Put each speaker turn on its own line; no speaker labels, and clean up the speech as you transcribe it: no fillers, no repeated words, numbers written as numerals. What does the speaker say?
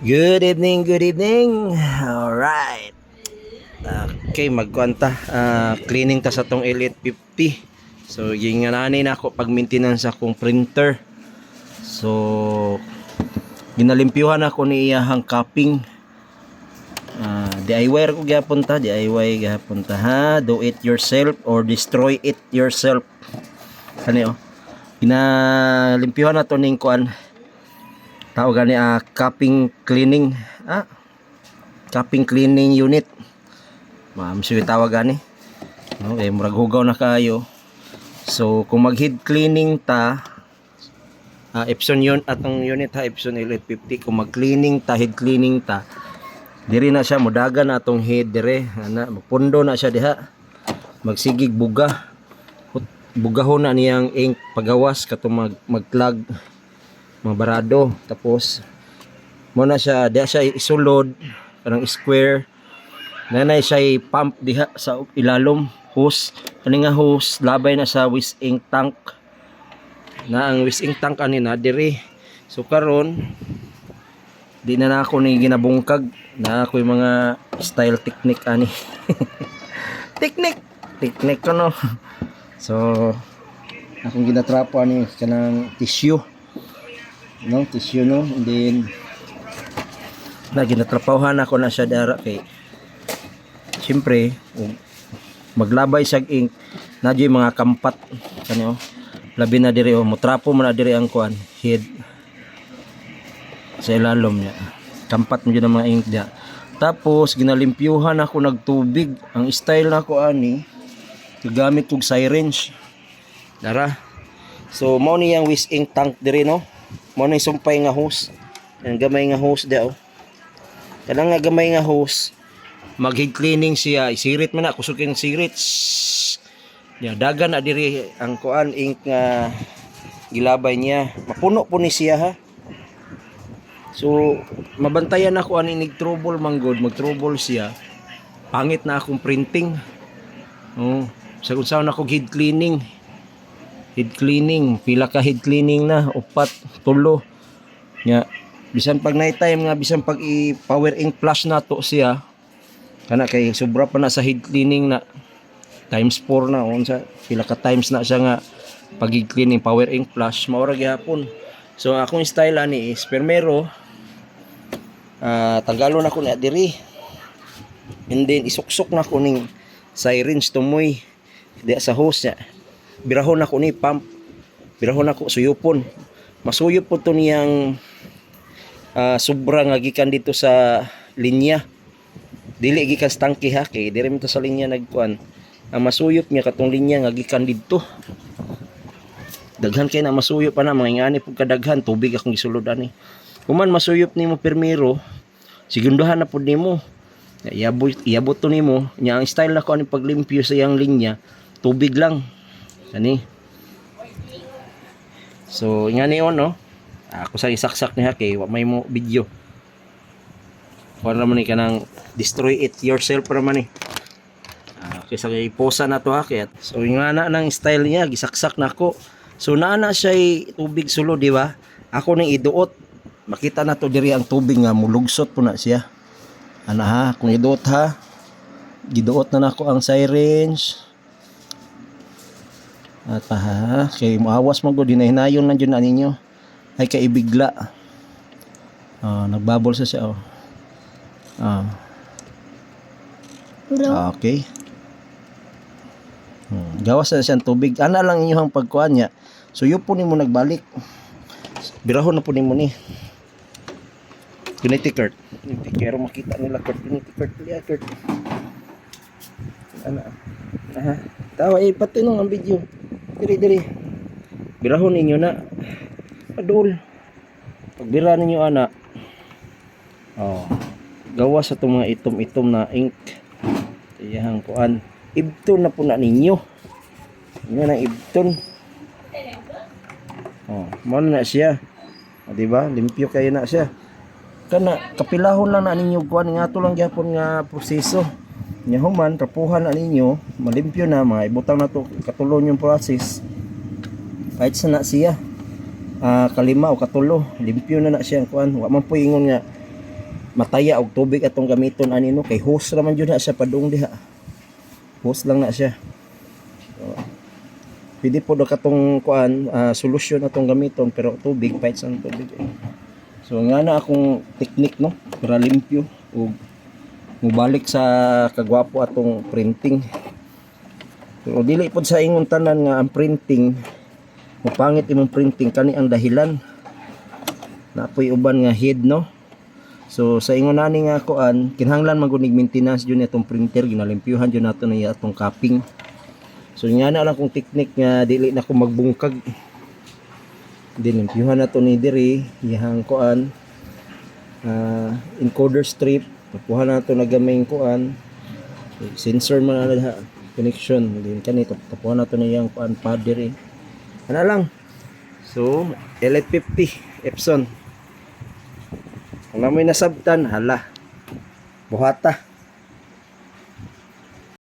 Good evening, good evening. Alright. Okay, magkwanta. Cleaning ta sa tong Elite 50. So, yung nga nanay na ako pag maintenance akong printer. So, ginalimpyuhan ako ni iyahang cupping. DIY ko gyapon ta, DIY gyapon ta ha. Do it yourself or destroy it yourself. Kani oh. Ginalimpyuhan na to ning kuan. Tao gani cupping cleaning cupping cleaning unit, ma'am, suwi tawag gani. Okay, murag hugaw na kayo. So kung mag head cleaning ta, Epson yun atong unit ha, Epson Elite 50. Kung mag cleaning ta, head cleaning ta, diri na siya mudagan na atong head dire ana, magpundo na siya diha, magsigig bugahon na niyang ink pagawas katong mag-plug mga barado. Tapos mo na siya diha siya isulod kanang square, nanay siya pump diha sa ilalom hose. Ani nga hose labay na sa waste ink tank na, ang waste ink tank kanina diri. So karon di na ako ni ginabungkag na ako yung mga style technique ani technique ko no. So akong ginatrapo ani kanang tissue no, and then na ginatrapahuhan ako na siya dara kay siyempre maglabay siyag ink na di mga kampat kanyo labi na diri motrapo mo na diri ang kuan head sa ilalom niya, kampat mo dyan ang mga ink niya. Tapos ginalimpyuhan ako nagtubig. Ang style na ko ani gamit og syringe dara. So mao ni ang waste ink tank diri no, mo na sumpay nga hose. Ang gamay nga hose daw. Kanang nga gamay nga hose, mag head cleaning siya, isirit man na kusukin sirit. Ya dagan na diri ang kuan ink nga gilabay niya. Mapuno po ni siya ha. So mabantayan ako ani nig trouble manggod, mag-trouble siya. Pangit na akong printing. Oh, sa unsaon ako head cleaning. Head cleaning, pila ka head cleaning na, upat, tulo. Nya, bisan pag night time nga, bisan pag i-power ink flash na to siya, kana kay sobra pa na sa head cleaning na, times 4 na, unsa, pila ka times na siya nga, pag head cleaning, power ink flash, maura gyapon. So, akong style ani is, permero, tanggalon ako na diri, and then isuksok na ko ning syringe tumoy, di sa hose niya. Birahon ako ni pump, birahon ako suyupon, masuyop po to niyang sobra nga gikan dito sa linya, dili gikan sa tangke ha, kay dire to sa linya nagkuan. Ang masuyop niya katong linya nga gikan dito, daghan kay na masuyop pa na mga ingani pud kadaghan tubig akong gisulod ani. Kuman masuyop nimo permiro, sigunduhan na pud nimo, iabot to nimo nya. Ang style na ko ani paglimpyo sa iyang linya, tubig lang ani. So ingani on no, ako sa isaksak niya kay wa may mo video para man ni kanang destroy it yourself para man ni. Okay, sa iposa na to ha kay. So ingana nang style niya gisaksak na ako. So naana siya tubig sulo di ba, ako ning iduot, makita na to diri ang tubig nga mulugsot po na siya ana ha. Kung iduot ha, giduot na nako ang syringe at ha, kay muawas mo go dinahinayon lang dyan na ninyo ay kaibigla. Nagbabol sa siya okay. Gawas na siyang tubig ana lang inyong pagkuhan niya. So yun po nimo nagbalik, birahon na po nimo ni Kurt. Kero makita nila Kurt, Kurt. Ana tawa pati nung ang video diri birahon ninyo na adol. Pagbira ninyo ana gawa sa itong mga itom na ink iyahang kuan, ibton na po na ninyo yun ang ibton. Mano na siya, diba, limpyo kayo na siya kana, kapilahon lang na ninyo kuan nga to lang gyapon nga proseso nya. Human trapuhan na ninyo, malimpyo na, mga ibutang na to katulon yung process kahit sa na siya kalima o katulo, limpyo na na siya kuan. Wa man po ingon nga mataya og tubig atong gamiton ani no, kay hose raman jud na siya padung diha. Hose lang na siya. Pwede po daw katong kuan solusyon atong gamiton pero tubig pahit sa tubig. So nga na akong technique no para limpyo ug mubalik sa kagwapo atong printing. So dili pod sa ingon tanan nga ang printing mupangit imong printing kani ang dahilan. Napoy uban nga head no. So sa ingon nani nga kuan kinahanglan magunig maintenance jud atong printer ginalimpyuhan jud nato niya atong capping. So nga na lang kung technique nga dili na ko magbungkag. Dilimpyuhan nato ni diri ihang kuan encoder strip tapuhan nato na gamay kuan sensor man na connection din kani tapuhan nato na yang kuan pad diri. Ana lang. So L850 Epson. Kung namoy nasabtan, hala. Buhata.